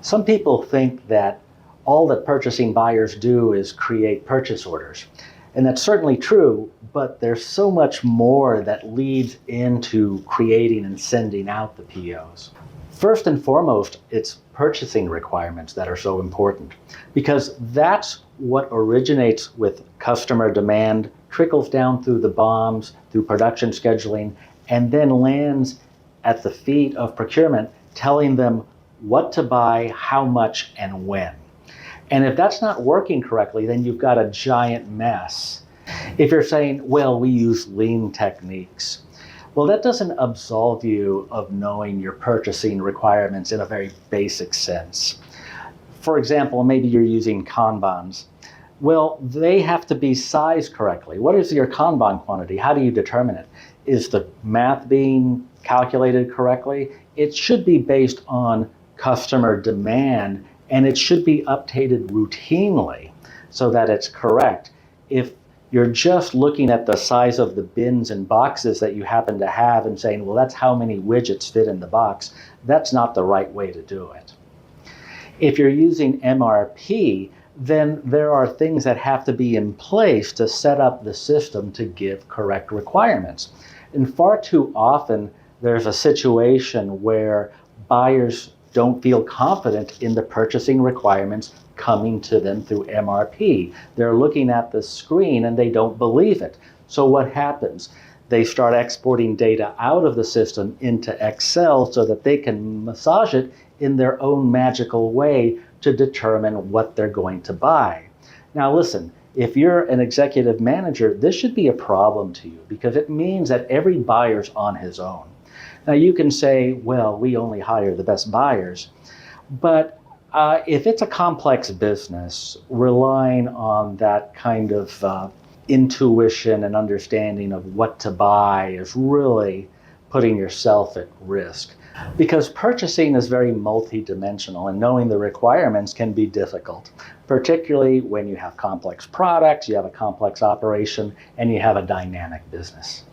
Some people think that all that purchasing buyers do is create purchase orders. And that's certainly true, but there's so much more that leads into creating and sending out the POs. First and foremost, it's purchasing requirements that are so important, because that's what originates with customer demand, trickles down through the BOMs, through production scheduling, and then lands at the feet of procurement, telling them what to buy, how much, and when. And if that's not working correctly, then you've got a giant mess. If you're saying, well, we use lean techniques, well, that doesn't absolve you of knowing your purchasing requirements in a very basic sense. For example, maybe you're using Kanbans. Well, they have to be sized correctly. What is your Kanban quantity? How do you determine it? Is the math being calculated correctly? It should be based on customer demand, and it should be updated routinely so that it's correct. If you're just looking at the size of the bins and boxes that you happen to have and saying, well, that's how many widgets fit in the box, that's not the right way to do it. If you're using MRP, then there are things that have to be in place to set up the system to give correct requirements. And far too often, there's a situation where buyers don't feel confident in the purchasing requirements coming to them through MRP. They're looking at the screen and they don't believe it. So what happens? They start exporting data out of the system into Excel so that they can massage it in their own magical way to determine what they're going to buy. Now listen, if you're an executive manager, this should be a problem to you because it means that every buyer's on his own. Now you can say, well, we only hire the best buyers, but if it's a complex business, relying on that kind of intuition and understanding of what to buy is really putting yourself at risk. Because purchasing is very multidimensional and knowing the requirements can be difficult, particularly when you have complex products, you have a complex operation, and you have a dynamic business.